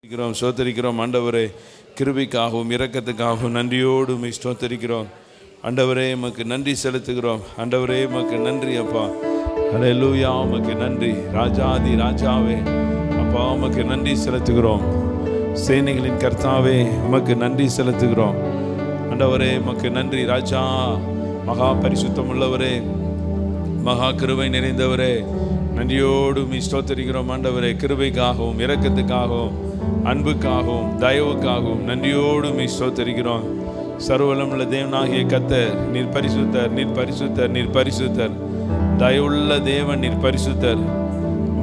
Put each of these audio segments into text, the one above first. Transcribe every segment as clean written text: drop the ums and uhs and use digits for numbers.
ஸ்தோத்தரிக்கிறோம் ஆண்டவரே, கிருபைக்காகவும் இரக்கத்துக்காகவும் நன்றியோடு உம்மை ஸ்தோத்தரிக்கிறோம் ஆண்டவரே. உமக்கு நன்றி செலுத்துகிறோம் ஆண்டவரே, உமக்கு நன்றி அப்பா. அல்லேலூயா, உமக்கு நன்றி ராஜாதி ராஜாவே. அப்பா உமக்கு நன்றி செலுத்துகிறோம். சேனைகளின் கர்த்தாவே உமக்கு நன்றி செலுத்துகிறோம் ஆண்டவரே. உமக்கு நன்றி ராஜா. மகா பரிசுத்தம் உள்ளவரே, மகா கிருபை நிறைந்தவரே, நன்றியோடு உம்மை ஸ்தோத்தரிக்கிறோம் ஆண்டவரே. கிருபைக்காகவும் இரக்கத்துக்காகவும் அன்புக்காகவும் தயவுக்காகவும் நன்றியோடு உம்மை ஸ்தோத்தரிக்கிறோம். சர்வவல்லமையுள்ள தேவனாகிய கர்த்தர், நீர் பரிசுத்தர், நீர் பரிசுத்தர், நீர் பரிசுத்தர். தயவுள்ள தேவன் நீர் பரிசுத்தர்.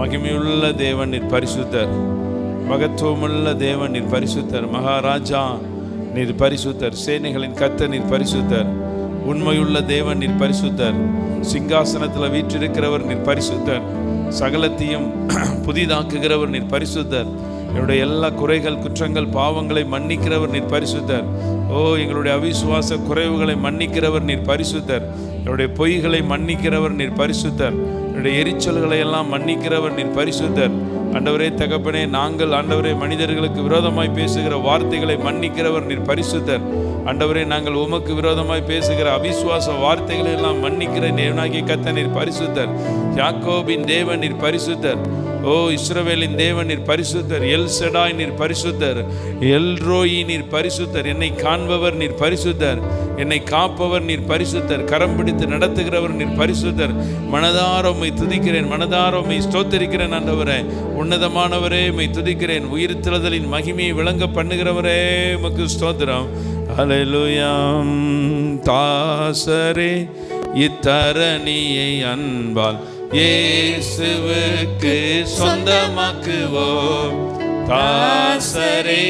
மகிமையுள்ள தேவன் நீர் பரிசுத்தர். மகத்துவமுள்ள தேவன் நீர் பரிசுத்தர். மகாராஜா நீர் பரிசுத்தர். சேனைகளின் கர்த்தர் நீர் பரிசுத்தர். உண்மையுள்ள தேவன் நீர் பரிசுத்தர். சிங்காசனத்தில் வீற்றிருக்கிறவர் நீர் பரிசுத்தர். சகலத்தையும் புதிதாக்குகிறவர் நீர் பரிசுத்தர். என்னுடைய எல்லா குறைகள் குற்றங்கள் பாவங்களை மன்னிக்கிறவர் நீர் பரிசுத்தர். ஓ, எங்களுடைய அவிசுவாச குறைவுகளை மன்னிக்கிறவர் நீர் பரிசுத்தர். என்னுடைய பொய்களை மன்னிக்கிறவர் நீர் பரிசுத்தர். என்னுடைய எரிச்சல்களை எல்லாம் மன்னிக்கிறவர் நீர் பரிசுத்தர். ஆண்டவரே தகப்பனே, நாங்கள் ஆண்டவரே மனிதர்களுக்கு விரோதமாய் பேசுகிற வார்த்தைகளை மன்னிக்கிறவர் நீர் பரிசுத்தர். ஆண்டவரே, நாங்கள் உமக்கு விரோதமாய் பேசுகிற அவிசுவாச வார்த்தைகளை எல்லாம் மன்னிக்கிற தேவனாகிய கர்த்தர் நீர் பரிசுத்தர். யாக்கோபின் தேவன் நீர் பரிசுத்தர். ஓ, இஸ்ரவேலின் தேவன் நீர் பரிசுத்தர். எல் ஷடாய் நீர் பரிசுத்தர். எல் ரோயி நீர் பரிசுத்தர். என்னை காண்பவர் நீர் பரிசுத்தர். என்னை காப்பவர் நீர் பரிசுத்தர். கரம் பிடித்து நடத்துகிறவர் நீர் பரிசுத்தர். மனதார உம்மை துதிக்கிறேன், மனதார உம்மை ஸ்தோத்தரிக்கிறேன் ஆண்டவரே. உன்னதமானவரே உம்மை துதிக்கிறேன். உயிர்த்தெழுதலின் மகிமையை விளங்க பண்ணுகிறவரே உமக்கு ஸ்தோத்திரம். அல்லேலூயா. தாசரே இத்தரணியை அன்பால் இயேசுவுக்கு சொந்தமாக்குவோம். தாசரே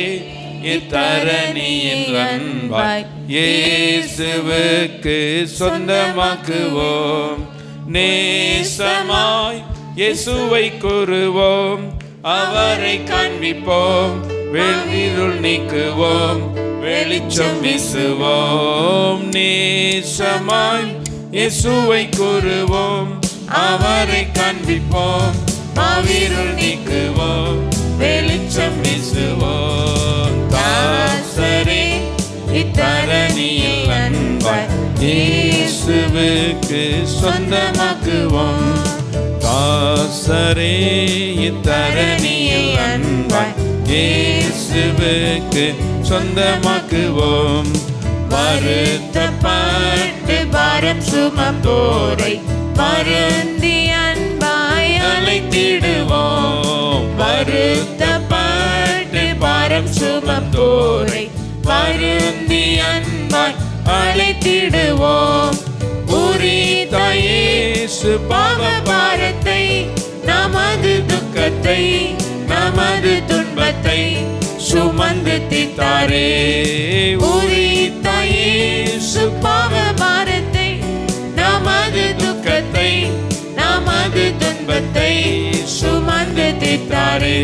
இத்தரணியின் அன்பாய் இயேசுவுக்கு சொந்தமாக்குவோம். நேசமாய் இயேசுவை கூறுவோம், அவரை காண்பிப்போம், வெளிருள் நீக்குவோம், வெளிச்சம் வீசுவோம். நேசமாய் இயேசுவை கூறுவோம், அவரை காண்பிப்போம், மாவீருள் நீக்குவோம், வெளிச்சம் வீசுவோம். தாசரே இத்தரணியில் அன்பாய் இயேசுவுக்கு சொந்தமாக்குவோம். தாசரே இத்தரணியில் அன்பாய் இயேசுவுக்கு சொந்தமாக்குவோம். வருத்தப்பட்டு பாரம் சுமந்தோரை வருந்தி அன்பாய் அழைத்திடுவோம். வருத்தப்பட்டு பாரம் சுமந்தோரை வருந்தி அன்பாய் அழைத்திடுவோம். உரித்த இயேசு பாவ பாரத்தை, நமது துக்கத்தை, நமது துன்பத்தை சுமந்து தீர்த்தாரே. உரித்த இயேசு பாவ பாரத்தை, நமது துக்கத்தை, நமது துன்பத்தை சுமந்து தீர்த்தாரே.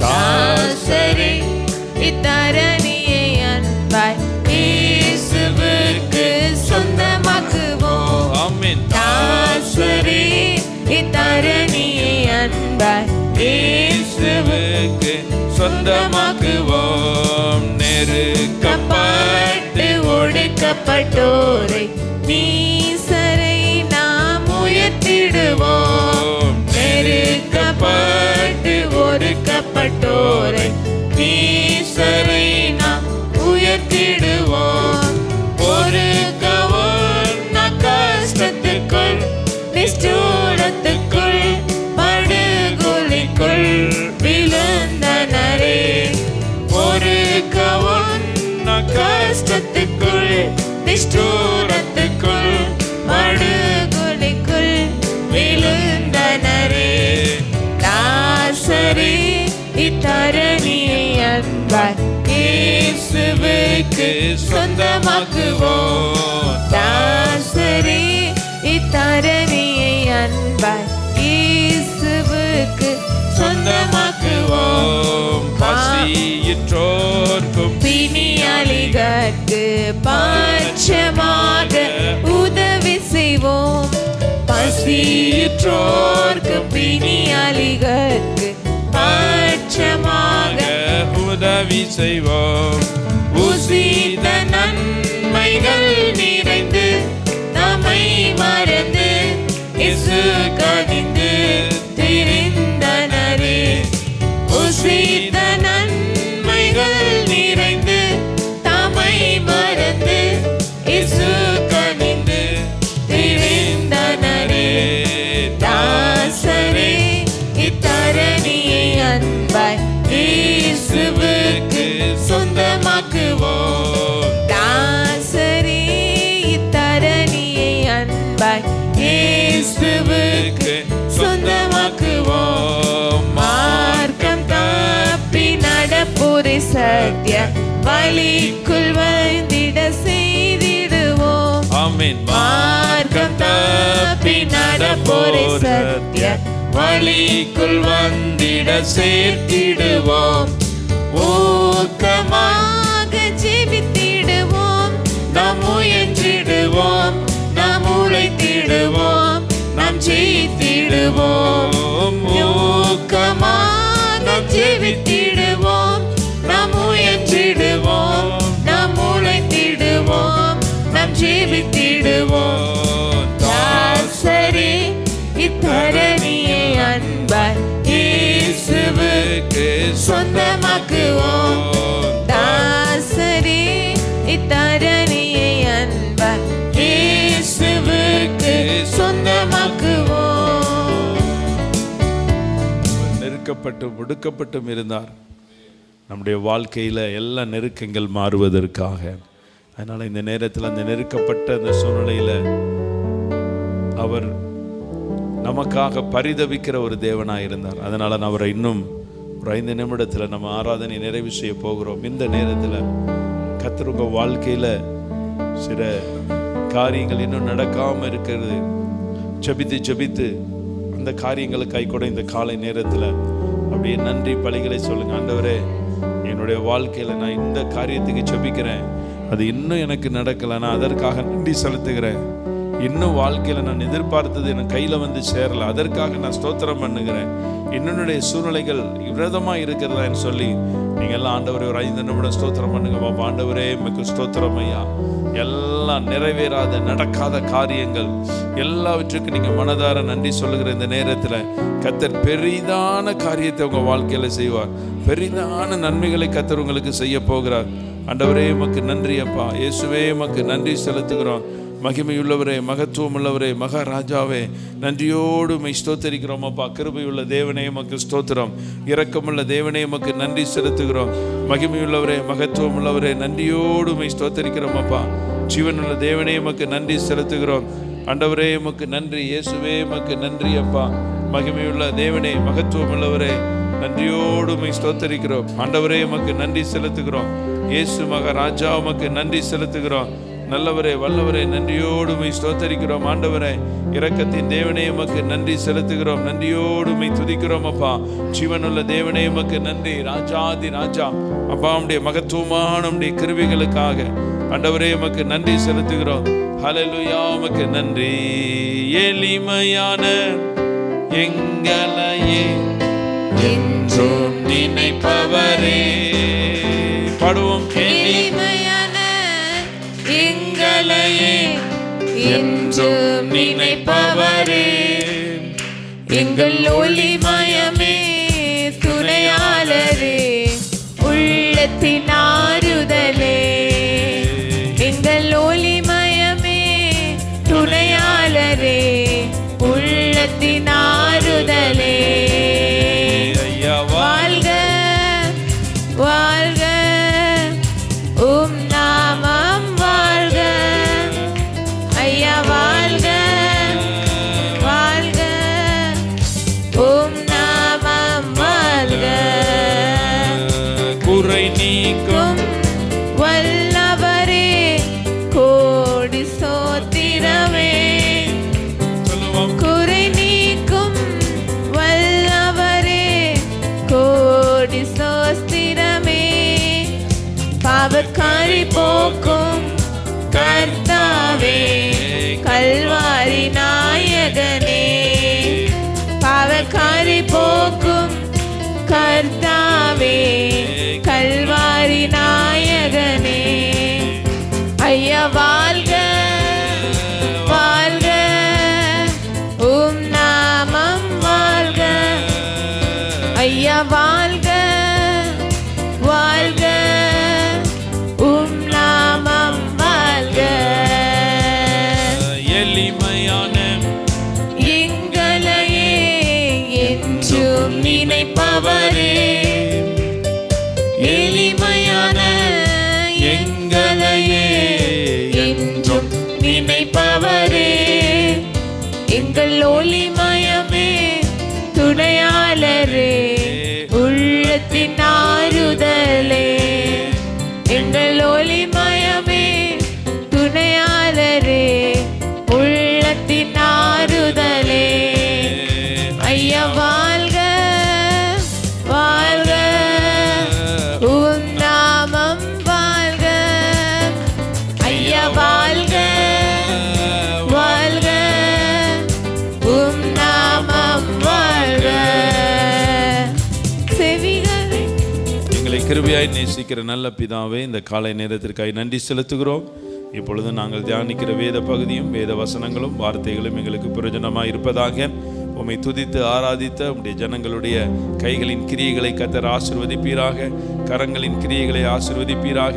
தாசரே இத்தரணியை அன்பாய் இயேசுவுக்கு சொந்தமாக்குவோம். ஆமென். தாசரே இத்தரணியை அன்பாய் இயேசுவுக்கு சொந்தமாக்குவோம். நெருக்கப்பட்டு ஒடுக்கப்பட்டோரை நீசரை நாம் உயர்த்திடுவோம். நெருக்கப்பட்டு ஒடுக்கப்பட்டோரை நீசரை நாம் உயர்த்திடுவோம். பொறுக்கவொண்ணா கஷ்டத்துக்குள், நிஷ்டூரத்துக்குள், படுகொலிக்குள் விழுந்தனரே. பொறுக்கவொண்ணா கஷ்டத்துக்குள், நிஷ்டூரத்துக்குள், படுகொலிக்குள் விழுந்தனரே. தாசரே இத்தரணியை அன்பாய் இயேசுவுக்கு சொந்தமாக்குவோம். தாசரே இத்தரணியை அன்பாய் இயேசுவுக்கு சொந்தமாக்குவோம். பசியிற்றோர்க்கும் பிணியாளிகளுக்கு பட்சமாக உதவி செய்வோம். பசியிற்றோர்க்கும் பிணியாளிகளுக்கு பட்சமாக உதவி செய்வோம். உசித நன்மைகள் நிறைந்து தம்மை மறந்து இயேசு கனிந்து திரிந்தனரே. உசித நன்மைகள் நிறைந்து தம்மை மறந்து இயேசு கனிந்து திரிந்தனரே. தாசரே இத்தரணியை அன்பாய் இயேசுவுக்கு சொந்தமாக்குவோம். தாசரே இத்தரணியை அன்பாய் இயேசுவுக்கு சொந்தமாக்குவோம். மார்க்கம் தப்பி நடப்போரை சத்திய வழிக்குள் வந்திட செய்திடுவோம். ஆமென். மார்க்கம் தப்பி நடப்போரை சத்திய வழிக்குள் வந்திட சேர்த்திடுவோம். ஊக்கமாக ஜெபித்திடுவோம். நாம் முயன்றிடுவோம். நாம் உழைத்திடுவோம். நாம் ஜெயித்திடுவோம். ஊக்கமாக ஜெபித்திடுவோம். நாம் முயன்றிடுவோம். நாம் உழைத்திடுவோம். நாம் ஜெபித்திடுவோம். தாசரே இத்தரணியை அன்பாய் இயேசுவுக்கு சொந்தமாக்குவோம். தாசரே இத்தரணியை அன்பாய் இயேசுவுக்கு சொந்தமாக்குவோம். நெருக்கப்பட்டும் ஒடுக்கப்பட்டும் இருந்தார். நம்முடைய வாழ்க்கையில் எல்லா நெருக்கங்கள் மாறுவதற்காக. அதனால் இந்த நேரத்தில் அந்த நெருக்கப்பட்ட அந்த சூழ்நிலையில் அவர் நமக்காக பரிதவிக்கிற ஒரு தேவனாக இருந்தார். அதனால் நான் அவரை இன்னும் ஒரு 5 நிமிடத்தில் நம்ம ஆராதனை நிறைவு செய்ய போகிறோம். இந்த நேரத்தில் கர்த்தர் உங்கள் வாழ்க்கையில் சில காரியங்கள் இன்னும் நடக்காமல் இருக்கிறது. ஜெபித்து ஜெபித்து அந்த காரியங்களுக்காய் கூட இந்த காலை நேரத்தில் அப்படியே நன்றி பலிகளை சொல்லுங்கள். ஆண்டவரே, என்னுடைய வாழ்க்கையில் நான் இந்த காரியத்துக்கு ஜெபிக்கிறேன், அது இன்னும் எனக்கு நடக்கலை, நான் அதற்காக நன்றி செலுத்துகிறேன். இன்னும் வாழ்க்கையில் நான் எதிர்பார்த்தது எனக்கு கையில் வந்து சேரலை, அதற்காக நான் ஸ்தோத்திரம் பண்ணுகிறேன். என்னுடைய சூழ்நிலைகள் விரதமாக இருக்கிறதான்னு சொல்லி நீங்கள் எல்லாம் ஆண்டவரே ஒரு 5 நிமிடம் ஸ்தோத்திரம் பண்ணுங்க. பாப்பா, ஆண்டவரே உமக்கு ஸ்தோத்திரம் ஐயா. எல்லாம் நிறைவேறாத நடக்காத காரியங்கள் எல்லாவற்றுக்கும் நீங்கள் மனதார நன்றி சொல்லுகிற இந்த நேரத்தில் கர்த்தர் பெரிதான காரியத்தை உங்கள் வாழ்க்கையில் செய்வார். பெரிதான நன்மைகளை கர்த்தர் உங்களுக்கு செய்ய போகிறார். ஆண்டவரே உமக்கு நன்றி அப்பா. இயேசுவே உமக்கு நன்றி செலுத்துகிறோம். மகிமையுள்ளவரே, மகத்துவம் உள்ளவரே, மகாராஜாவே, நன்றியோடு உம்மை ஸ்தோத்தரிக்கிறோம் அப்பா. கிருபையுள்ள தேவனே உமக்கு ஸ்தோத்திரம். இரக்கமுள்ள தேவனே உமக்கு நன்றி செலுத்துகிறோம். மகிமையுள்ளவரே, மகத்துவம் உள்ளவரே, நன்றியோடு உம்மை ஸ்தோத்தரிக்கிறோம் அப்பா. ஜீவனுள்ள தேவனே உமக்கு நன்றி செலுத்துகிறோம். ஆண்டவரே உமக்கு நன்றி. இயேசுவே உமக்கு நன்றி அப்பா. மகிமையுள்ள தேவனே, மகத்துவம் உள்ளவரே, நன்றியோடு உம்மை ஸ்தோத்தரிக்கிறோம். ஆண்டவரே உமக்கு நன்றி செலுத்துகிறோம். இயேசு மகாராஜா உமக்கு நன்றி செலுத்துகிறோம். நல்லவரே, வல்லவரே, நன்றியோடு உம்மை ஸ்தோத்தரிக்கிறோம். ஆண்டவரே, இரக்கத்தின் தேவனே உமக்கு நன்றி செலுத்துகிறோம். நன்றியோடு உம்மை துதிக்கிறோம் அப்பா. ஜீவனுள்ள தேவனே உமக்கு நன்றி. ராஜாதி ராஜா அப்பா, உம்முடைய மகத்துவமான உம்முடைய கிருபைகளுக்காக ஆண்டவரே உமக்கு நன்றி செலுத்துகிறோம். ஹல்லேலூயா, உமக்கு நன்றி. எளிமையான எங்களையே என்றும் நினைப்பவரே. பாடுவோம். எளிமையான எங்களையே என்றும் நினைப்பவரே. எங்கள் ஒளிமயமே, துணையாளரே, உள்ளத்தின் ஆறுதலே. எங்கள் ஒளிமயமே, துணையாளரே, உள்ளத்தின் ஆறுதலே. வாழ்க வாழ்க உம் நாமம் வாழ்க. ஐயா வாழ்க வாழ்க உம் நாமம் வாழ்க. குறை நீக்கும் வல்லவரே, கோடி சோத்திரமே. குறை நீக்கும் வல்லவரே, கோடி சோஸ்திரமே. பாவக்காரி போக்கும் கர்த்தாவே, கல்வாரி நாயகனே. பாவக்காரி போக்கும் கர்த்தாவே, கல் எங்கள் ஒளிமயமே துணையாளரே, உள்ளத்தின் ஆறுதலே. எங்கள் ஒளிமயமே துணையாளரே, உள்ளத்தின் ஆறுதலே. ஐயா வாழ்க வாழ்க, உம் நாமம் வாழ்க. ஐயா வாழ்க வாழ்க, உம் நாமம் வாழ்க. செவிகளை எங்களை கிருபையாய் நேசிக்கிற நல்ல பிதாவே, இந்த காலை நேரத்திற்காக நன்றி செலுத்துகிறோம். இப்பொழுது நாங்கள் தியானிக்கிற வேத பகுதியும் வேத வசனங்களும் வார்த்தைகளும் எங்களுக்கு பிரயோஜனமாக இருப்பதாக உம்மை துதித்து ஆராதித்த உம்முடைய ஜனங்களுடைய கைகளின் கிரியைகளை கர்த்தர் ஆசீர்வதிப்பீராக. கரங்களின் கிரியைகளை ஆசீர்வதிப்பீராக.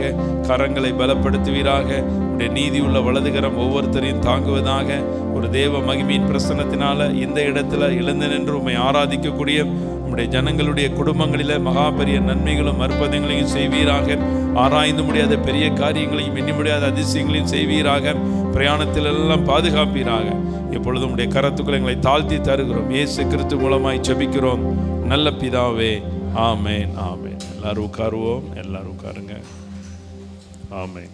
கரங்களை பலப்படுத்துவீராக. உம்முடைய நீதியுள்ள வலதுகரம் ஒவ்வொருத்தரையும் தாங்குவதாக. ஒரு தேவ மகிமையின் பிரசன்னத்தினால இந்த இடத்துல எழுந்து நின்று உம்மை ஆராதிக்கக்கூடிய உம்முடைய ஜனங்களுடைய குடும்பங்களில் மகா பெரிய நன்மைகளும் அற்புதங்களையும் செய்வீராக. ஆராய்ந்து முடியாத பெரிய காரியங்களையும் எண்ணி முடியாத அதிசயங்களையும் செய்வீராக. பிரயாணத்தில் எல்லாம் பாதுகாப்பீராக. இப்பொழுது உம்முடைய கரத்துக்குள் எங்களை தாழ்த்தி தருகிறோம். இயேசு கிறிஸ்து மூலமாய் ஜெபிக்கிறோம் நல்ல பிதாவே, ஆமேன் ஆமேன். எல்லாரும் உட்காருவோம், எல்லாரும் உட்காருங்க. ஆமேன்.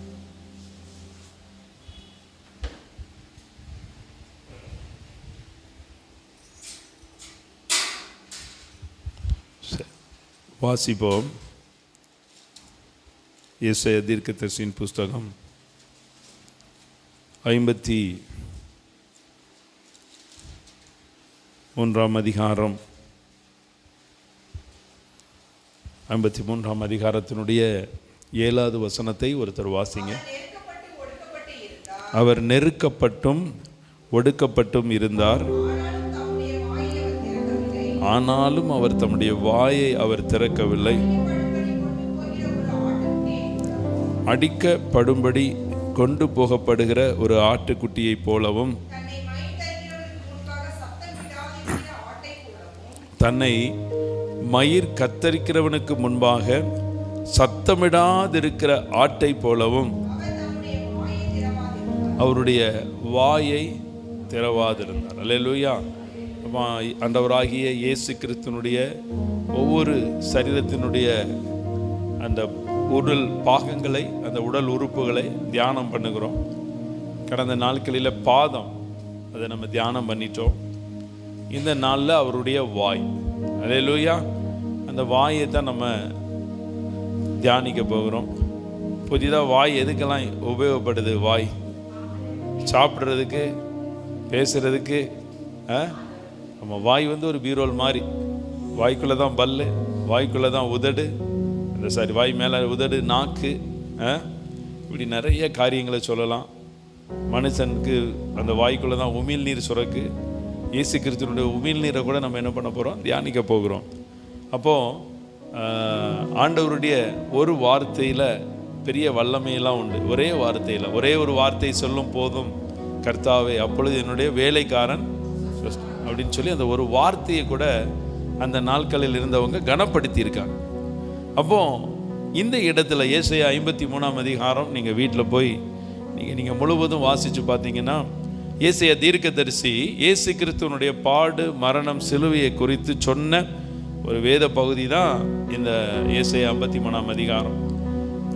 வாசிப்போம். ஏசாயா தீர்க்கதரிசியின் புஸ்தகம் 53ஆம் அதிகாரம், 53ஆம் அதிகாரத்தினுடைய 7வது வசனத்தை ஒருத்தர் வாசிங்க. அவர் நெருக்கப்பட்டும் ஒடுக்கப்பட்டும் இருந்தார், ஆனாலும் அவர் தம்முடைய வாயை அவர் திறக்கவில்லை. அடிக்கப்படும்படி கொண்டு போகப்படுகிற ஒரு ஆட்டுக்குட்டியை போலவும் தன்னை மயிர் கத்தரிக்கிறவனுக்கு முன்பாக சத்தமிடாதிருக்கிற ஆட்டை போலவும் அவருடைய வாயை திறவாதிருந்தார். அல்லேலூயா. ஆண்டவராகிய இயேசு கிறிஸ்துனுடைய ஒவ்வொரு சரீரத்தினுடைய அந்த உடல் பாகங்களை, அந்த உடல் உறுப்புகளை தியானம் பண்ணுகிறோம். கடந்த நாட்களில் பாதம், அதை நம்ம தியானம் பண்ணிட்டோம். இந்த நாளில் அவருடைய வாய், அல்லேலூயா, அந்த வாயை தான் நம்ம தியானிக்க போகிறோம். புதிதாக வாய் எதுக்கெல்லாம் உபயோகப்படுது? வாய் சாப்பிட்றதுக்கு, பேசுறதுக்கு. நம்ம வாய் வந்து ஒரு பீரோல் மாதிரி. வாய்க்குள்ளே தான் பல்லு, வாய்க்குள்ளே தான் உதடு, வாய் மேலே உதடு, நாக்கு, இப்படி நிறைய காரியங்களை சொல்லலாம். மனுஷனுக்கு அந்த வாய்க்குள்ளே தான் உமிழ் நீர் சுரக்கு. இயேசு கிறிஸ்துவினுடைய உமிழ் நீரை கூட நம்ம என்ன பண்ண போகிறோம்? தியானிக்க போகிறோம். அப்போது ஆண்டவருடைய ஒரு வார்த்தையில் பெரிய வல்லமையெல்லாம் உண்டு. ஒரே வார்த்தையில், ஒரே ஒரு வார்த்தை சொல்லும் போதும் கர்த்தாவே அப்பொழுது என்னுடைய வேலைக்காரன் அப்படின்னு சொல்லி அந்த ஒரு வார்த்தையை கூட அந்த நாட்களில் இருந்தவங்க கனப்படுத்தியிருக்காங்க. அப்போ இந்த இடத்துல ஏசாயா 53ஆம் அதிகாரம் நீங்கள் வீட்டில் போய் நீங்கள் முழுவதும் வாசித்து பார்த்தீங்கன்னா, ஏசாயா தீர்க்கதரிசி இயேசு கிறிஸ்துவனுடைய பாடு, மரணம், சிலுவையை குறித்து சொன்ன ஒரு வேத பகுதி தான் இந்த ஏசாயா 53ஆம் அதிகாரம்.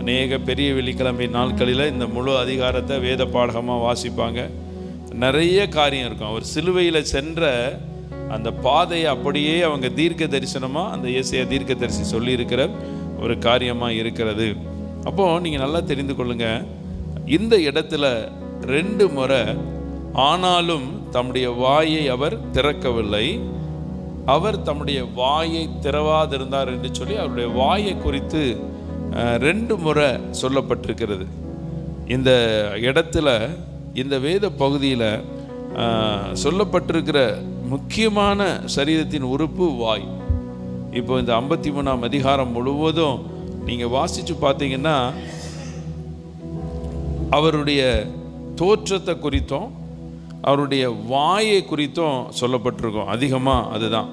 அநேக பெரிய வெள்ளிக்கிழமை நாட்களில் இந்த முழு அதிகாரத்தை வேத பாடகமாக வாசிப்பாங்க. நிறைய காரியம் இருக்கும். அவர் சிலுவையில் சென்ற அந்த பாதையை அப்படியே அவங்க தீர்க்க தரிசனமாக அந்த ஏசாயா தீர்க்க தரிசி சொல்லியிருக்கிற ஒரு காரியமாக இருக்கிறது. அப்போது நீங்கள் நல்லா தெரிந்து கொள்ளுங்க, இந்த இடத்துல 2 முறை ஆனாலும் தம்முடைய வாயை அவர் திறக்கவில்லை, அவர் தம்முடைய வாயை திறவாதிருந்தார் என்று சொல்லி அவருடைய வாயை குறித்து 2 முறை சொல்லப்பட்டிருக்கிறது. இந்த இடத்துல, இந்த வேத பகுதியில் சொல்லப்பட்டிருக்கிற முக்கியமான சரீரத்தின் உறுப்பு வாய். இப்போ இந்த 53ஆம் அதிகாரம் முழுவதும் நீங்கள் வாசித்து பார்த்தீங்கன்னா அவருடைய தோற்றத்தை குறித்தும் அவருடைய வாயை குறித்தும் சொல்லப்பட்டிருக்கும். அதிகமாக அதுதான்.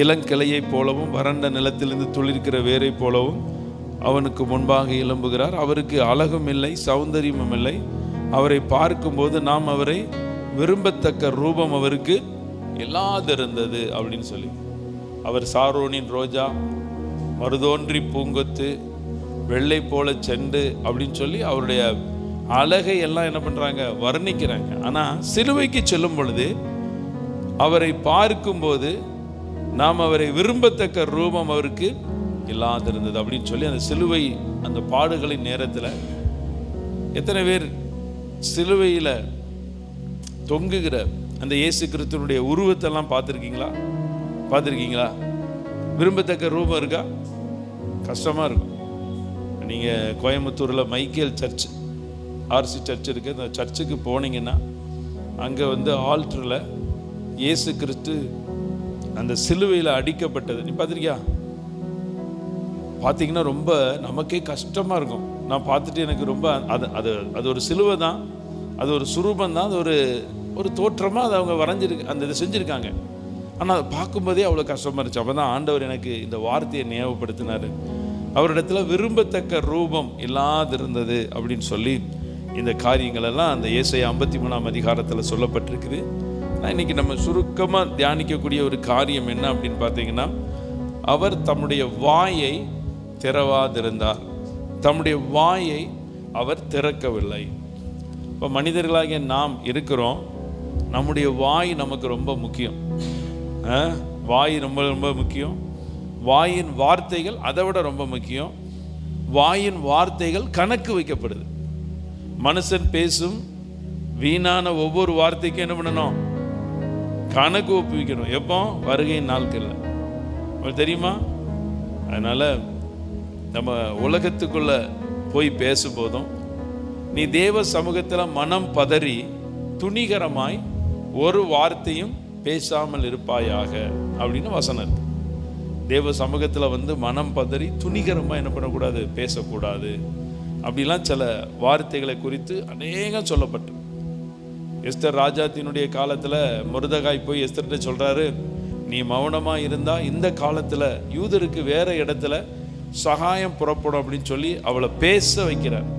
இளங்கிளையை போலவும் வறண்ட நிலத்திலிருந்து துளிர்க்கிற வேரை போலவும் அவனுக்கு முன்பாக எழும்புகிறார். அவருக்கு அழகும் இல்லை, சௌந்தரியமும் இல்லை. அவரை பார்க்கும்போது நாம் அவரை விரும்பத்தக்க ரூபம் அவருக்கு இல்லாதிருந்தது அப்படின்னு சொல்லி. அவர் சாரோனின் ரோஜா, மருதோன்றி பூங்கொத்து, வெள்ளை போல செண்டு அப்படின்னு சொல்லி அவருடைய அழகை எல்லாம் என்ன பண்றாங்க, வர்ணிக்கிறாங்க. ஆனா சிலுவைக்கு செல்லும் பொழுது அவரை பார்க்கும்போது நாம் அவரை விரும்பத்தக்க ரூபம் அவருக்கு இல்லாதிருந்தது அப்படின்னு சொல்லி அந்த சிலுவை அந்த பாடுகளின் நேரத்தில் எத்தனை பேர் சிலுவையில் தொங்குகிற அந்த இயேசு கிறிஸ்துவனுடைய உருவத்தெல்லாம் பார்த்துருக்கீங்களா? விரும்பத்தக்க ரூபம் இருக்கா? கஷ்டமாக இருக்கும். நீங்கள் கோயம்புத்தூரில் மைக்கேல் சர்ச், ஆர்சி சர்ச் இருக்குது, அந்த சர்ச்சுக்கு போனீங்கன்னா அங்கே ஆல்டரில் இயேசு கிறிஸ்து அந்த சிலுவையில் அடிக்கப்பட்டது நீ பார்த்துருக்கியா? பார்த்தீங்கன்னா ரொம்ப நமக்கே கஷ்டமாக இருக்கும். நான் பார்த்துட்டு எனக்கு ரொம்ப அது ஒரு சிலுவை தான், அது ஒரு சுரூபம் தான், அது ஒரு தோற்றமாக அதை அவங்க அந்த இதை செஞ்சுருக்காங்க. ஆனால் அதை பார்க்கும்போதே அவ்வளோ கஷ்டமாக இருந்துச்சு. அப்போ தான் ஆண்டவர் எனக்கு இந்த வார்த்தையை ஞாபகப்படுத்தினார். அவரிடத்துல விரும்பத்தக்க ரூபம் இல்லாதிருந்தது அப்படின்னு சொல்லி இந்த காரியங்கள் எல்லாம் அந்த ஏசாயா 53ஆம் அதிகாரத்தில் சொல்லப்பட்டிருக்குது. இன்னைக்கு நம்ம சுருக்கமாக தியானிக்கக்கூடிய ஒரு காரியம் என்ன அப்படின்னு பார்த்தீங்கன்னா, அவர் தம்முடைய வாயை திறவாதிருந்தார், தம்முடைய வாயை அவர் திறக்கவில்லை. இப்போ மனிதர்களாகிய நாம் இருக்கிறோம், நம்முடைய வாய் நமக்கு ரொம்ப முக்கியம். வாய் ரொம்ப ரொம்ப முக்கியம். வாயின் வார்த்தைகள் அதை விட ரொம்ப முக்கியம். வாயின் வார்த்தைகள் கணக்கு வைக்கப்படுது. மனுஷன் பேசும் வீணான ஒவ்வொரு வார்த்தைக்கும் என்ன பண்ணணும், கணக்கு ஒப்புவிக்கணும். எப்போ? வருகையின் நாட்கள்ல. உங்களுக்கு தெரியுமா? அதனால நம்ம உலகத்துக்குள்ள போய் பேசும்போதும் நீ தேவ சமூகத்தில் மனம் பதறி துணிகரமாய் ஒரு வார்த்தையும் பேசாமல் இருப்பாயாக அப்படின்னு வசனம் இருக்கு. தேவ சமூகத்தில் மனம் பதறி துணிகரமாக என்ன பண்ணக்கூடாது, பேசக்கூடாது. அப்படிலாம் சில வார்த்தைகளை குறித்து அநேகம் சொல்லப்பட்டு. எஸ்தர் ராஜாத்தினுடைய காலத்தில் மொர்தெகாய் போய் எஸ்தர்கிட்ட சொல்கிறாரு, நீ மௌனமாக இருந்தால் இந்த காலத்தில் யூதருக்கு வேறு இடத்துல சகாயம் புறப்படும் அப்படின்னு சொல்லி அவளை பேச வைக்கிறார்.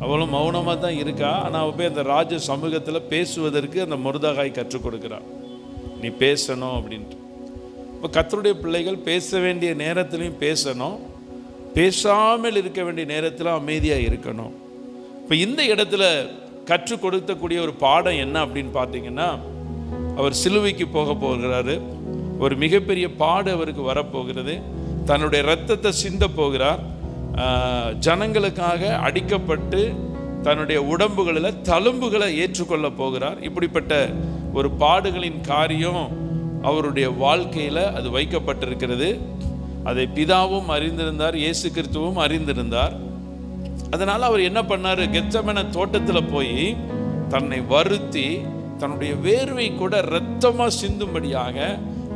அவளும் மௌனமாக தான் இருக்கா. ஆனால் அவள் போய் அந்த ராஜ சமூகத்தில் பேசுவதற்கு அந்த மொர்தெகாய் கற்றுக் கொடுக்குறான், நீ பேசணும் அப்படின்ட்டு. இப்போ கர்த்தருடைய பிள்ளைகள் பேச வேண்டிய நேரத்திலையும் பேசணும், பேசாமல் இருக்க வேண்டிய நேரத்தில் அமைதியாக இருக்கணும். இப்போ இந்த இடத்துல கற்றுக் கொடுக்கக்கூடிய ஒரு பாடம் என்ன அப்படின்னு பார்த்தீங்கன்னா, அவர் சிலுவைக்கு போக போகிறாரு, ஒரு மிகப்பெரிய பாடு அவருக்கு வரப்போகிறது, தன்னுடைய இரத்தத்தை சிந்த போகிறார், ஜனங்களுக்காக அடிக்கப்பட்டு தன்னுடைய உடம்புகளில் தழும்புகளை ஏற்றுக்கொள்ள போகிறார். இப்படிப்பட்ட ஒரு பாடுகளின் காரியம் அவருடைய வாழ்க்கையில் அது வைக்கப்பட்டிருக்கிறது. அதை பிதாவும் அறிந்திருந்தார், இயேசு கிறிஸ்துவும் அறிந்திருந்தார். அதனால் அவர் என்ன பண்ணார், கெத்செமனே தோட்டத்தில் போய் தன்னை வருத்தி தன்னுடைய வேர்வை கூட இரத்தமாக சிந்தும்படியாக,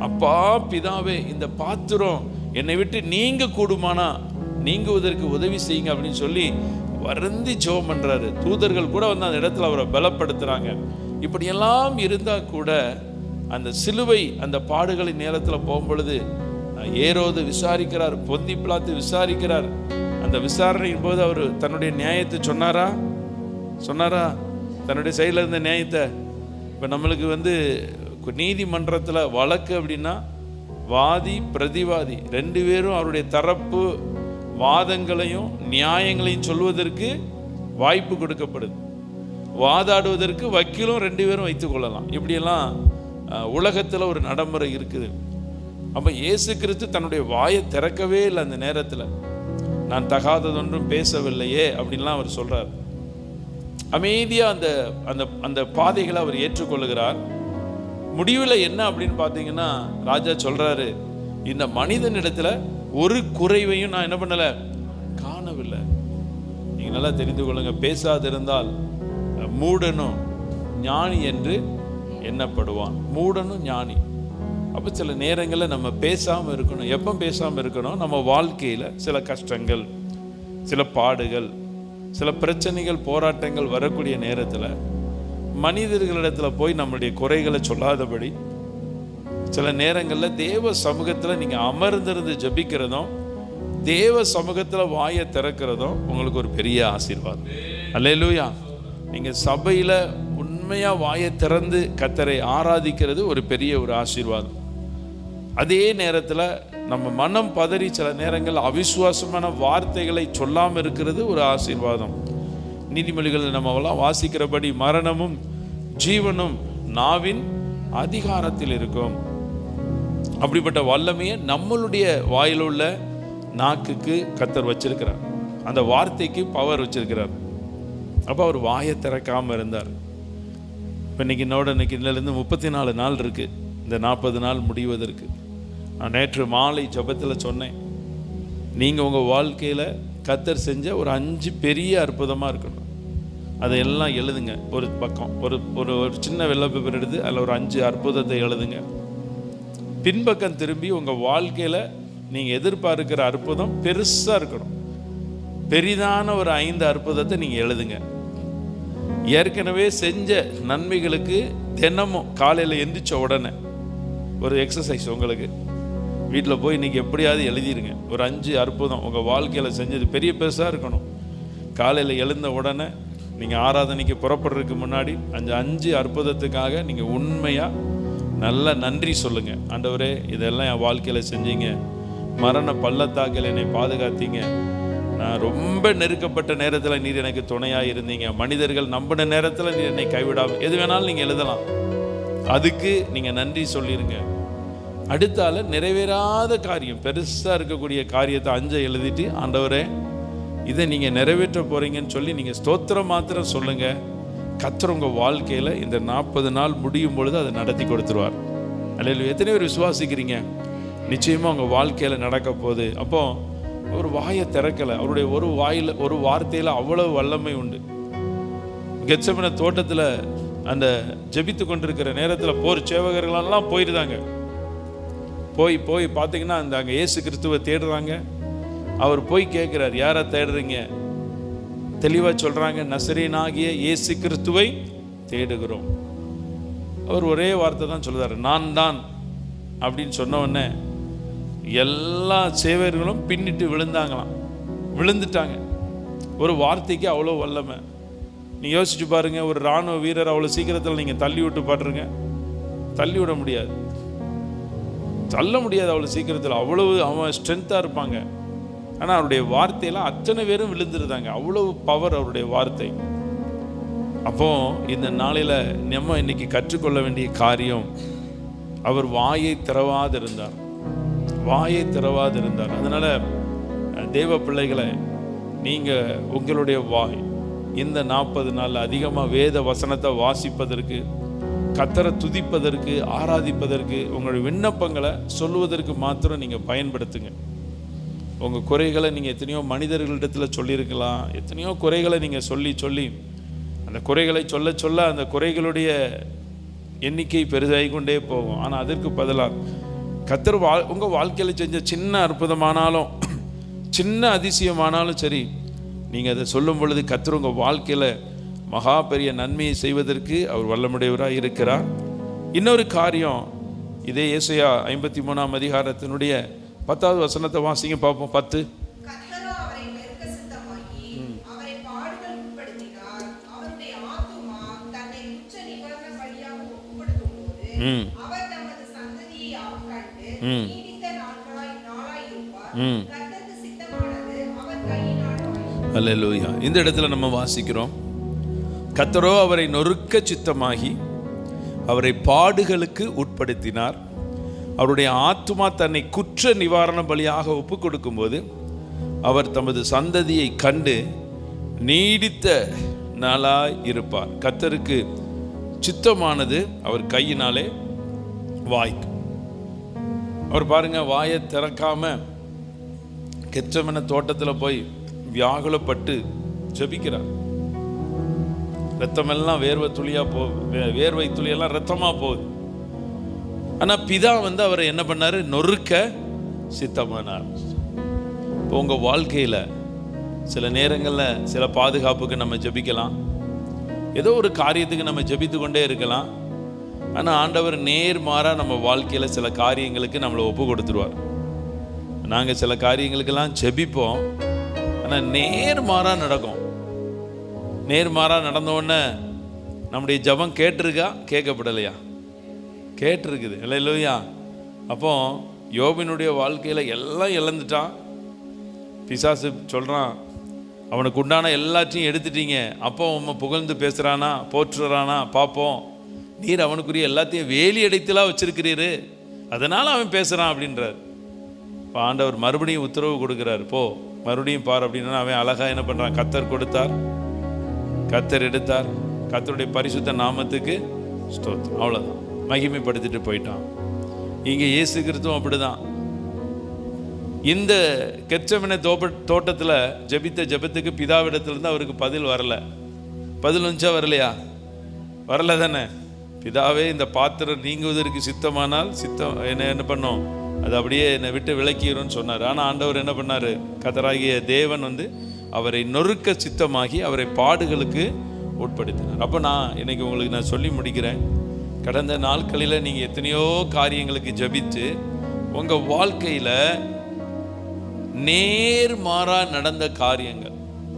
அப்பா பிதாவே இந்த பாத்திரம் என்னை விட்டு நீங்க கூடுமானா நீங்குவதற்கு உதவி செய்யுங்க அப்படின்னு சொல்லி வருந்தி ஜெபம் பண்றாரு. தூதர்கள் கூட அந்த இடத்துல அவரை பலப்படுத்துறாங்க. இப்படியெல்லாம் இருந்தால் கூட அந்த சிலுவை அந்த பாடுகளின் நேரத்தில் போகும்பொழுது ஏரோது விசாரிக்கிறார், பொந்தி பிலாத்து விசாரிக்கிறார். அந்த விசாரணையின் போது அவர் தன்னுடைய நியாயத்தை சொன்னாரா தன்னுடைய சைடில் இருந்த நியாயத்தை. இப்போ நம்மளுக்கு நீதிமன்றத்தில் வழக்கு அப்படின்னா வாதி பிரதிவாதி ரெண்டு பேரும் அவருடைய தரப்பு வாதங்களையும் நியாயங்களையும் சொல்வதற்கு வாய்ப்பு கொடுக்கப்படுது. வாதாடுவதற்கு வக்கீலும் ரெண்டு பேரும் வைத்துக் கொள்ளலாம். இப்படியெல்லாம் உலகத்தில் ஒரு நடைமுறை இருக்குது. அப்போ இயேசு கிறிஸ்து தன்னுடைய வாயை திறக்கவே இல்லை. அந்த நேரத்தில் நான் தகாததொன்றும் பேசவில்லையே அப்படின்லாம் அவர் சொல்றார். அமைதியாக அந்த அந்த அந்த பாதைகளை அவர் ஏற்றுக்கொள்ளுகிறார். முடிவில் என்ன அப்படின்னு பார்த்தீங்கன்னா, ராஜா சொல்றாரு, இந்த மனிதனிடத்துல ஒரு குறைவையும் நான் என்ன பண்ணல, காணவில்லை. நீங்க நல்லா தெரிந்து கொள்ளுங்க, பேசாதிருந்தால் மூடனும் ஞானி என்று எண்ணப்படுவான். மூடனும் ஞானி. அப்போ சில நேரங்களில் நம்ம பேசாமல் இருக்கணும். எப்போ பேசாமல் இருக்கணும், நம்ம வாழ்க்கையில் சில கஷ்டங்கள், சில பாடுகள், சில பிரச்சனைகள், போராட்டங்கள் வரக்கூடிய நேரத்தில் மனிதர்களிடத்தில் போய் நம்மளுடைய குறைகளை சொல்லாதபடி, சில நேரங்களில் தேவ சமூகத்தில் நீங்கள் அமர்ந்திருந்து ஜபிக்கிறதும் தேவ சமூகத்தில் வாயை திறக்கிறதும் உங்களுக்கு ஒரு பெரிய ஆசீர்வாதம். அல்லேலூயா. நீங்கள் சபையில் உண்மையாக வாயை திறந்து கர்த்தரை ஆராதிக்கிறது ஒரு பெரிய ஒரு ஆசீர்வாதம். அதே நேரத்தில் நம்ம மனம் பதறி சில நேரங்கள் அவிசுவாசமான வார்த்தைகளை சொல்லாமல் இருக்கிறது ஒரு ஆசீர்வாதம். நீதிமொழிகள் நம்மெல்லாம் வாசிக்கிறபடி மரணமும் ஜீவனும் நாவின் அதிகாரத்தில் இருக்கும். அப்படிப்பட்ட வல்லமையை நம்மளுடைய வாயில் உள்ள நாக்குக்கு கர்த்தர் வச்சிருக்கிறார். அந்த வார்த்தைக்கு பவர் வச்சிருக்கிறார். அப்போ அவர் வாயை திறக்காமல் இருந்தார். இப்போ இன்னைக்கு இன்னிலேருந்து 34 நாள் இருக்குது இந்த 40 நாள் முடிவதற்கு. நான் நேற்று மாலை ஜெபத்தில் சொன்னேன், நீங்கள் உங்கள் வாழ்க்கையில் கர்த்தர் செஞ்ச ஒரு 5 பெரிய அற்புதமாக இருக்கணும். அதையெல்லாம் எழுதுங்க. ஒரு பக்கம் ஒரு ஒரு சின்ன வெள்ளை பேப்பர் எடுத்து அதில் ஒரு 5 அற்புதத்தை எழுதுங்க. பின்பக்கம் திரும்பி உங்கள் வாழ்க்கையில் நீங்கள் எதிர்பார்க்கிற அற்புதம் பெருசாக இருக்கணும். பெரிதான ஒரு 5 அற்புதத்தை நீங்கள் எழுதுங்க. ஏற்கனவே செஞ்ச நன்மைகளுக்கு தினமும் காலையில் எந்திரிச்ச உடனே ஒரு எக்ஸசைஸ் உங்களுக்கு வீட்டில் போய் இன்றைக்கி எப்படியாவது எழுதிருங்க. ஒரு 5 அற்புதம் உங்கள் வாழ்க்கையில் செஞ்சது பெரிய பெருசாக இருக்கணும். காலையில் எழுந்த உடனே நீங்கள் ஆராதனைக்கு புறப்படுறதுக்கு முன்னாடி 5 அற்புதத்துக்காக நீங்கள் உண்மையாக நல்ல நன்றி சொல்லுங்கள். ஆண்டவரே, இதெல்லாம் என் வாழ்க்கையில் செஞ்சீங்க. மரண பள்ளத்தாக்கில் என்னை பாதுகாத்தீங்க. நான் ரொம்ப நெருக்கப்பட்ட நேரத்தில் நீர் எனக்கு துணையாக இருந்தீங்க. மனிதர்கள் நம்பின நேரத்தில் நீர் என்னை கைவிடாமல். எது வேணாலும் நீங்கள் எழுதலாம். அதுக்கு நீங்கள் நன்றி சொல்லிடுங்க. அடுத்தால நிறைவேறாத காரியம், பெருசாக இருக்கக்கூடிய காரியத்தை 5 எழுதிட்டு, ஆண்டவரே இதை நீங்கள் நிறைவேற்ற போகிறீங்கன்னு சொல்லி நீங்கள் ஸ்தோத்திரம் மாத்திரம் சொல்லுங்கள். கர்த்தர் உங்கள் வாழ்க்கையில் இந்த 40 நாள் முடியும் பொழுது அதை நடத்தி கொடுத்துருவார். அல்லேலூயா. எத்தனை பேர் விசுவாசிக்கிறீங்க? நிச்சயமாக உங்கள் வாழ்க்கையில் நடக்க போகுது. அப்போ ஒரு வாயை திறக்கலை. அவருடைய ஒரு வார்த்தையில் அவ்வளவு வல்லமை உண்டு. கெத்செமனே தோட்டத்தில் அந்த ஜெபித்து கொண்டிருக்கிற நேரத்தில் போர் சேவகர்களெல்லாம் போயிருந்தாங்க. போய் பார்த்தீங்கன்னா அங்கே இயேசு கிறிஸ்துவை தேடுறாங்க. அவர் போய் கேட்குறார், யாரை தேடுறீங்க? தெளிவாக சொல்கிறாங்க, நசரேயனாகிய இயேசு கிறிஸ்துவை தேடுகிறோம். அவர் ஒரே வார்த்தை தான் சொல்கிறார், நான் தான் அப்படின்னு சொன்ன உடனே எல்லா சேவர்களும் பின்னிட்டு விழுந்துட்டாங்க. ஒரு வார்த்தைக்கு அவ்வளோ வல்லமை. நீங்கள் யோசிச்சு பாருங்கள், ஒரு இராணுவ வீரர் அவ்வளோ சீக்கிரத்தில் நீங்கள் தள்ளி விட்டு பாட்டுருங்க, தள்ளி விட முடியாது, தள்ள முடியாது அவ்வளோ சீக்கிரத்தில். அவ்வளவு அவன் ஸ்ட்ரென்த்தாக இருப்பாங்க. ஆனால் அவருடைய வார்த்தையெல்லாம் அத்தனை பேரும் விழுந்துருந்தாங்க. அவ்வளவு பவர் அவருடைய வார்த்தை. அப்போ இந்த நாளில் நம்ம இன்னைக்கு கற்றுக்கொள்ள வேண்டிய காரியம், அவர் வாயை திறவாதிருந்தார். அதனால தேவ பிள்ளைகளை, நீங்கள் உங்களுடைய வாய் இந்த 40 நாள் அதிகமாக வேத வசனத்தை வாசிப்பதற்கு, கர்த்தரை துதிப்பதற்கு, ஆராதிப்பதற்கு, உங்களுடைய விண்ணப்பங்களை சொல்லுவதற்கு மாத்திரம் நீங்கள் பயன்படுத்துங்க. உங்கள் குறைகளை நீங்கள் எத்தனையோ மனிதர்களிடத்தில் சொல்லியிருக்கலாம். எத்தனையோ குறைகளை நீங்கள் சொல்லி அந்த குறைகளை சொல்ல அந்த குறைகளுடைய எண்ணிக்கை பெரிதாகி கொண்டே போகும். ஆனால் அதற்கு பதிலாக கர்த்தர் உங்கள் வாழ்க்கையில் செஞ்ச சின்ன அற்புதமானாலும், சின்ன அதிசயமானாலும் சரி, நீங்கள் அதை சொல்லும் பொழுது கர்த்தர் உங்கள் வாழ்க்கையில் மகா பெரிய நன்மையை செய்வதற்கு அவர் வல்லமுடையவராக இருக்கிறார். இன்னொரு காரியம், இதே ஏசாயா 53ஆம் அதிகாரத்தினுடைய 10வது வசனத்தை வாசிங்க பார்ப்போம். 10. அல்லேலூயா. இந்த இடத்துல நம்ம வாசிக்கிறோம், கர்த்தரோ அவரை நொறுக்க சித்தமாகி அவரை பாடுகளுக்கு உட்படுத்தினார். அவருடைய ஆத்துமா தன்னை குற்ற நிவாரண பலியாக ஒப்பு கொடுக்கும்போது அவர் தமது சந்ததியை கண்டு நீடித்த நாளாய் இருப்பார். கர்த்தருக்கு சித்தமானது அவர் கையினாலே வாய்க்கும். அவர் பாருங்க, வாயை திறக்காம கெத்செமனே தோட்டத்தில் போய் வியாகுலப்பட்டு ஜெபிக்கிறார். ரத்தமெல்லாம் வேர்வை துளியெல்லாம் ரத்தமாக போகுது. ஆனால் பிதா அவரை என்ன பண்ணார்? நொறுக்க சித்தமானார். இப்போ உங்கள் வாழ்க்கையில் சில நேரங்களில் சில பாதுகாப்புக்கு நம்ம ஜெபிக்கலாம், ஏதோ ஒரு காரியத்துக்கு நம்ம ஜெபித்து கொண்டே இருக்கலாம். ஆனால் ஆண்டவர் நேர்மாறாக நம்ம வாழ்க்கையில் சில காரியங்களுக்கு நம்மளை ஒப்பு கொடுத்துருவார். நாங்கள் சில காரியங்களுக்கெல்லாம் ஜெபிப்போம், ஆனால் நேர்மாறாக நடக்கும். நேர்மாறாக நடந்தோடனே நம்முடைய ஜெபம் கேட்டிருக்கா, கேட்கப்படலையா? கேட்டிருக்குது. அல்லேலூயா. அப்போ யோபினுடைய வாழ்க்கையில் எல்லாம் இழந்துட்டான். பிசாசு சொல்கிறான், அவனுக்கு உண்டான எல்லாத்தையும் எடுத்துட்டீங்க, அப்போ அவன் புகழ்ந்து பேசுகிறானா, போற்றுறானா பார்ப்போம். நீர் அவனுக்குரிய எல்லாத்தையும் வேலி அடைத்தலாம் வச்சிருக்கிறீரு, அதனால் அவன் பேசுகிறான் அப்படின்றார். இப்போ ஆண்டவர் மறுபடியும் உத்தரவு கொடுக்குறாரு, போ மறுபடியும் பார் அப்படின்னா அவன் அழகாக என்ன பண்ணுறான்? கர்த்தர் கொடுத்தார், கர்த்தர் எடுத்தார், கர்த்தருடைய பரிசுத்த நாமத்துக்கு ஸ்தோத்திரம், அவ்வளோதான், மகிமைப்படுத்திட்டு போயிட்டான். இங்கே இயேசு கிறிஸ்துவும் அப்படிதான். இந்த கெத்செமனே தோட்டத்தில் ஜெபித்த ஜெபத்துக்கு பிதாவிடத்திலிருந்து அவருக்கு பதில் வரல. பதில் வந்துச்சா வரலையா? வரல தானே. பிதாவே, இந்த பாத்திரம் நீங்குவதற்கு சித்தமானால் என்ன பண்ணோம், அது அப்படியே என்னை விட்டு விலக்கிடும்னு சொன்னார். ஆனால் ஆண்டவர் என்ன பண்ணார்? கர்த்தராகிய தேவன் அவரை நொறுக்க சித்தமாகி அவரை பாடுகளுக்கு உட்படுத்தினார். அப்போ இன்னைக்கு உங்களுக்கு சொல்லி முடிக்கிறேன். கடந்த நாட்களில் நீங்கள் எத்தனையோ காரியங்களுக்கு ஜெபித்து உங்கள் வாழ்க்கையில் நேர்மாறாக நடந்த காரியங்கள்,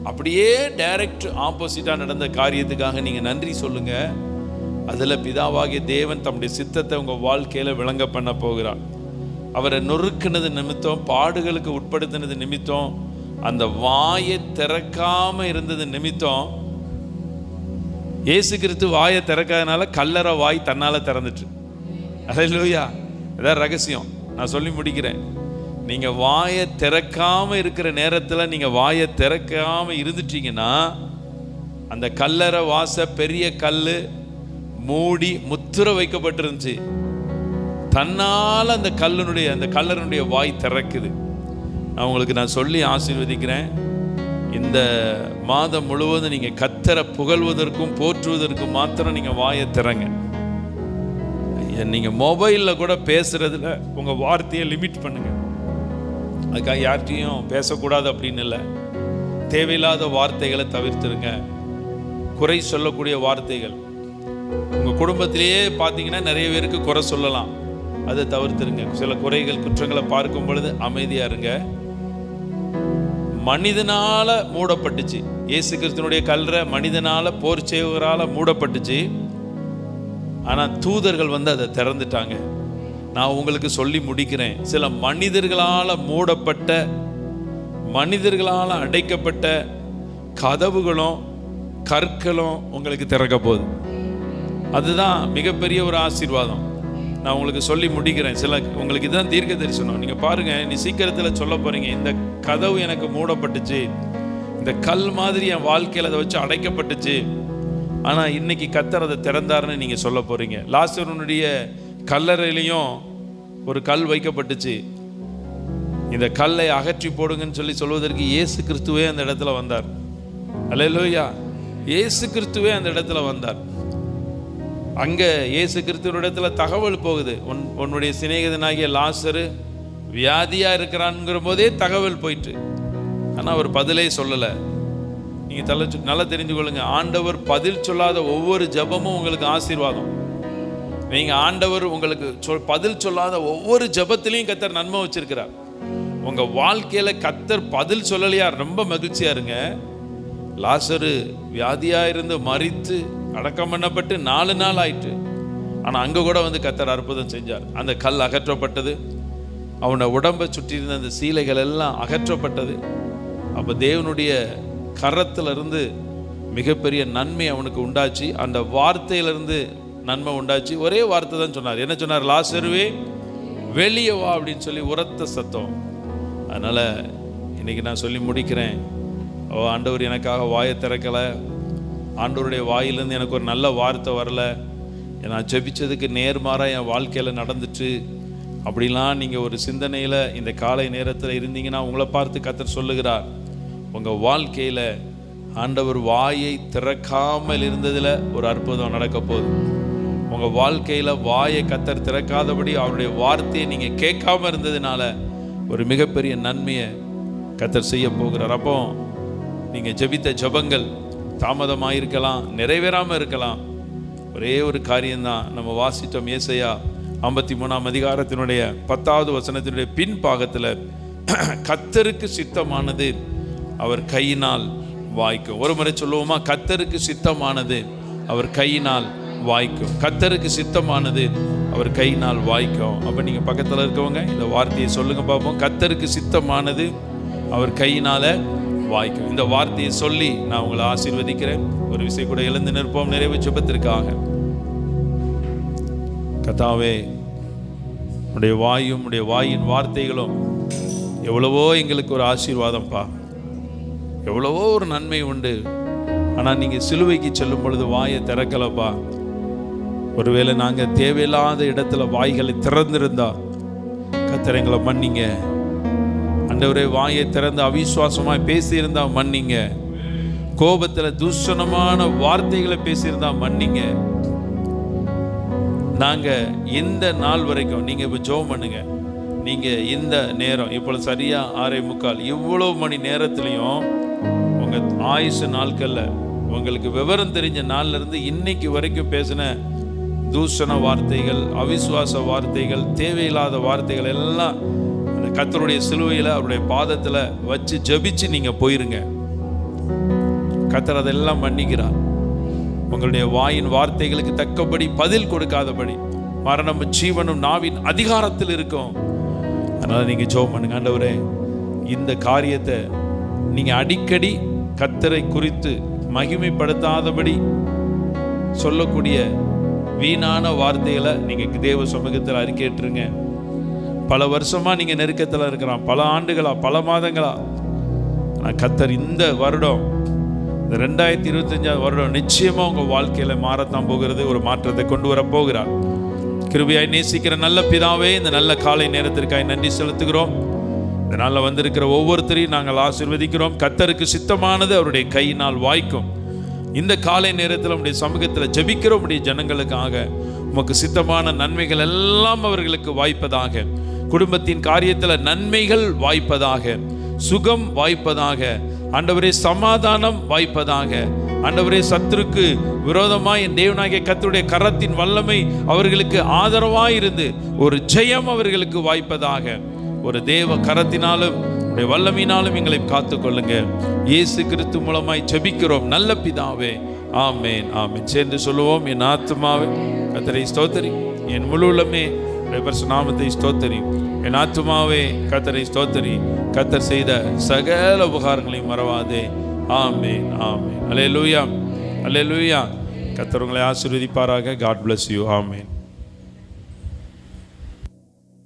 அப்படியே டைரக்ட் ஆப்போசிட்டாக நடந்த காரியத்துக்காக நீங்கள் நன்றி சொல்லுங்கள். அதில் பிதாவாகிய தேவன் தம்முடைய சித்தத்தை உங்கள் வாழ்க்கையில் விளங்க பண்ண போகிறார். அவரை நொறுக்கினது நிமித்தம், பாடுகளுக்கு உட்படுத்தினது நிமித்தம், அந்த வாயை திறக்காம இருந்தது நிமித்தம், இயேசு கிறிஸ்து வாயை திறக்காதனால கல்லறை வாய் தன்னால் திறந்துட்டு. அல்லேலூயா. அதான் ரகசியம். நான் சொல்லி முடிக்கிறேன். நீங்கள் வாயை திறக்காம இருக்கிற நேரத்தில் நீங்கள் வாயை திறக்காம இருந்துட்டீங்கன்னா, அந்த கல்லறை வாச பெரிய கல் மூடி முத்திர வைக்கப்பட்டிருந்துச்சு, தன்னால் அந்த கல்லறையினுடைய வாய் திறக்குது. நான் சொல்லி ஆசீர்வதிக்கிறேன். இந்த மாதம் முழுவதும் நீங்கள் கர்த்தரை புகழ்வதற்கும் போற்றுவதற்கும் மாத்திரம் நீங்கள் வாயை திறங்க. நீங்கள் மொபைலில் கூட பேசுறதுல உங்கள் வார்த்தையை லிமிட் பண்ணுங்க. அதுக்காக யார்கிட்டையும் பேசக்கூடாது அப்படின்னு இல்லை. தேவையில்லாத வார்த்தைகளை தவிர்த்துருங்க. குறை சொல்லக்கூடிய வார்த்தைகள், உங்கள் குடும்பத்திலேயே பார்த்தீங்கன்னா நிறைய பேருக்கு குறை சொல்லலாம், அதை தவிர்த்துருங்க. சில குறைகள் குற்றங்களை பார்க்கும் பொழுது அமைதியாக இருங்க. மனிதனால மூடப்பட்டுச்சு, இயேசு கிறிஸ்துனுடைய கல்லறை மனிதனால போர் செய்வரால் மூடப்பட்டுச்சு. ஆனால் தூதர்கள் அதை திறந்துட்டாங்க. நான் உங்களுக்கு சொல்லி முடிக்கிறேன். சில மனிதர்களால் மூடப்பட்ட, மனிதர்களால் அடைக்கப்பட்ட கதவுகளும் கற்களும் உங்களுக்கு திறக்க போகுது. அதுதான் மிகப்பெரிய ஒரு ஆசீர்வாதம். நான் உங்களுக்கு சொல்லி முடிக்கிறேன். உங்களுக்கு இதுதான் தீர்க்க தரிசனம். நீங்கள் பாருங்கள், நீ சீக்கிரத்தில் சொல்ல போகிறீங்க, இந்த கதவு எனக்கு மூடப்பட்டுச்சு, இந்த கல் மாதிரி என் வாழ்க்கையில் அதை வச்சு அடைக்கப்பட்டுச்சு, ஆனால் இன்னைக்கு கர்த்தர் அதை திறந்தாருன்னு நீங்கள் சொல்ல போகிறீங்க. லாசருனுடைய கல்லறையிலையும் ஒரு கல் வைக்கப்பட்டுச்சு. இந்த கல்லை அகற்றி போடுங்கன்னு சொல்வதற்கு இயேசு கிறிஸ்துவே அந்த இடத்துல வந்தார். அல்லேலூயா. இயேசு கிறிஸ்துவே அந்த இடத்துல வந்தார். அங்கே இயேசு கிறிஸ்துவிடத்துல தகவல் போகுது, உன்னுடைய சிநேகிதனாகிய லாசரு வியாதியாக இருக்கிறான்ங்கிற போதே தகவல் போயிட்டு. ஆனால் அவர் பதிலே சொல்லலை. நீங்கள் நல்லா தெரிஞ்சு கொள்ளுங்க, ஆண்டவர் பதில் சொல்லாத ஒவ்வொரு ஜெபமும் உங்களுக்கு ஆசீர்வாதம். நீங்கள் ஆண்டவர் உங்களுக்கு பதில் சொல்லாத ஒவ்வொரு ஜெபத்திலையும் கர்த்தர் நன்மை வச்சிருக்கிறார். உங்கள் வாழ்க்கையில் கர்த்தர் பதில் சொல்லலையா, ரொம்ப மகிழ்ச்சியாக இருங்க. லாசரு வியாதியாக இருந்து மரித்து அடக்கம் பண்ணப்பட்டு 4 நாள் ஆயிட்டு. ஆனால் அங்கே கூட கர்த்தர் அற்புதம் செஞ்சார். அந்த கல் அகற்றப்பட்டது, அவனை உடம்பை சுற்றி இருந்த அந்த சீலைகள் எல்லாம் அகற்றப்பட்டது. அப்போ தேவனுடைய கரத்திலிருந்து மிகப்பெரிய நன்மை அவனுக்கு உண்டாச்சு. அந்த வார்த்தையிலிருந்து நன்மை உண்டாச்சு. ஒரே வார்த்தை தான் சொன்னார். என்ன சொன்னார்? லாசருவே வெளியே வா அப்படின்னு சொல்லி உரத்த சத்தம். அதனால் இன்னைக்கு நான் சொல்லி முடிக்கிறேன். ஆண்டவர் எனக்காக வாயை திறக்கலை, ஆண்டவருடைய வாயிலிருந்து எனக்கு ஒரு நல்ல வார்த்தை வரல, நான் ஜெபிச்சதுக்கு நேர்மாறாக என் வாழ்க்கையில் நடந்துட்டு அப்படிலாம் நீங்கள் ஒரு சிந்தனையில் இந்த காலை நேரத்தில் இருந்தீங்கன்னா, உங்களை பார்த்து கர்த்தர் சொல்லுகிறார், உங்கள் வாழ்க்கையில் ஆண்டவர் வாயை திறக்காமல் இருந்ததில் ஒரு அற்புதம் நடக்க போகுது. உங்கள் வாழ்க்கையில் வாயை கர்த்தர் திறக்காதபடி அவருடைய வார்த்தையை நீங்கள் கேட்காம இருந்ததுனால ஒரு மிகப்பெரிய நன்மையை கர்த்தர் செய்ய போகிறார். அப்போ நீங்கள் ஜெபித்த ஜெபங்கள் தாமதமாக இருக்கலாம், நிறைவேறாமல் இருக்கலாம். ஒரே ஒரு காரியம்தான் நம்ம வாசித்தோம். ஏசாயா 53ஆம் அதிகாரத்தினுடைய 10வது வசனத்தினுடைய பின் பாகத்தில், கர்த்தருக்கு சித்தமானது அவர் கையினால் வாய்க்கும். ஒரு முறை சொல்லுவோமா? கர்த்தருக்கு சித்தமானது அவர் கையினால் வாய்க்கும். கர்த்தருக்கு சித்தமானது அவர் கையினால் வாய்க்கும். அப்போ நீங்கள் பக்கத்தில் இருக்கவங்க இந்த வார்த்தையை சொல்லுங்க பார்ப்போம். கர்த்தருக்கு சித்தமானது அவர் கையினால வாய்க்கும். இந்த வார்த்தையை சொல்லி நான் உங்களை ஆசீர்வதிக்கிறேன். ஒரு விஷயம் கூட எழுந்து நிற்போம் நிறைவு ஜெபத்திற்காக. கர்த்தாவே, உடைய வாயும் உடைய வாயின் வார்த்தைகளும் எவ்வளவோ எங்களுக்கு ஒரு ஆசீர்வாதம்ப்பா, எவ்வளவோ ஒரு நன்மை உண்டு. ஆனால் நீங்கள் சிலுவைக்கு செல்லும் பொழுது வாயை திறக்கலப்பா. ஒருவேளை நாங்கள் தேவையில்லாத இடத்துல வாய்களை திறந்திருந்தா கர்த்தர் எங்களை மன்னிங்க. ஆண்டவரே, வாயை திறந்து அவிசுவாசமாய் பேசியிருந்தா மன்னிங்க. கோபத்தில் தூஷணமான வார்த்தைகளை பேசியிருந்தா மன்னிங்க. நாங்கள் இந்த நாள் வரைக்கும் நீங்கள் இப்போ ஜெபம் பண்ணுங்க. நீங்கள் இந்த நேரம் இப்போ சரியாக 6:45 இவ்வளோ மணி நேரத்துலையும் உங்கள் ஆயுசு நாட்களில் உங்களுக்கு விவரம் தெரிஞ்ச நாள்லேருந்து இன்னைக்கு வரைக்கும் பேசின தூஷண வார்த்தைகள், அவிசுவாச வார்த்தைகள், தேவையில்லாத வார்த்தைகள் எல்லாம் அந்த கர்த்தருடைய சிலுவையில் அவருடைய பாதத்தில் வச்சு ஜெபிச்சு நீங்கள் போயிருங்க. கர்த்தர் அதெல்லாம் மன்னிக்கிறார். உங்களுடைய வாயின் வார்த்தைகளுக்கு தக்கபடி பதில் கொடுக்காதபடி மரணமும் ஜீவனும் நாவின் அதிகாரத்தில் இருக்கும். அதனால் நீங்கள் ஜெபம் பண்ணுங்க. ஆண்டவரே, இந்த காரியத்தை நீங்கள் அடிக்கடி கர்த்தரை குறித்து மகிமைப்படுத்தாதபடி சொல்லக்கூடிய வீணான வார்த்தைகளை நீங்கள் தேவ சமூகத்தில் அறிக்கைட்டுருங்க. பல வருஷமாக நீங்கள் நெருக்கத்தில் இருக்கிறான், பல ஆண்டுகளா, பல மாதங்களா. ஆனால் கர்த்தர் இந்த வருடம், இந்த 2025 வருடம் நிச்சயமாக உங்கள் வாழ்க்கையில் மாறத்தான் போகிறது. ஒரு மாற்றத்தை கொண்டு வர போகிறார். கிருபையாய் நேசிக்கிற நல்ல பிதாவே, இந்த நல்ல காலை நேரத்திற்காக நன்றி செலுத்துகிறோம். இந்த நாளில் வந்திருக்கிற ஒவ்வொருத்தரையும் நாங்கள் ஆசீர்வதிக்கிறோம். கர்த்தருக்கு சித்தமானது அவருடைய கையினால் வாய்க்கும். இந்த காலை நேரத்தில் உடைய சமூகத்தில் ஜெபிக்கிற உடைய ஜனங்களுக்காக உமக்கு சித்தமான நன்மைகள் எல்லாம் அவர்களுக்கு வாய்ப்பதாக, குடும்பத்தின் காரியத்தில் நன்மைகள் வாய்ப்பதாக, சுகம் வாய்ப்பதாக, ஆண்டவரே சமாதானம் வாய்ப்பதாக, ஆண்டவரே சத்துருக்கு விரோதமாய் என் தேவனாகிய கர்த்தருடைய கரத்தின் வல்லமை அவர்களுக்கு ஆதரவாயிருந்து ஒரு ஜெயம் அவர்களுக்கு வாய்ப்பதாக, ஒரு தேவ கரத்தினாலும் உடைய வல்லமையினாலும் எங்களை காத்துக்கொள்ளுங்க. இயேசு கிறிஸ்து மூலமாய் ஜெபிக்கிறோம் நல்ல பிதாவே, ஆமேன் ஆமேன். சேர்ந்து சொல்லுவோம். என் ஆத்துமாவே கர்த்தரை ஸ்தோத்திரி, என் முழு உள்ளமே பரிசுத்த நாமத்தை ஸ்தோத்திரி. என் ஆத்துமாவே கர்த்தரை ஸ்தோத்திரி, கர்த்தர் செய்த சகல உபகாரங்களையும் மறவாதே. ஆமேன் ஆமேன். அல்லேலூயா அல்லேலூயா. கர்த்தர் உங்களை ஆசீர்வதிப்பாராக. God bless you. ஆமேன்.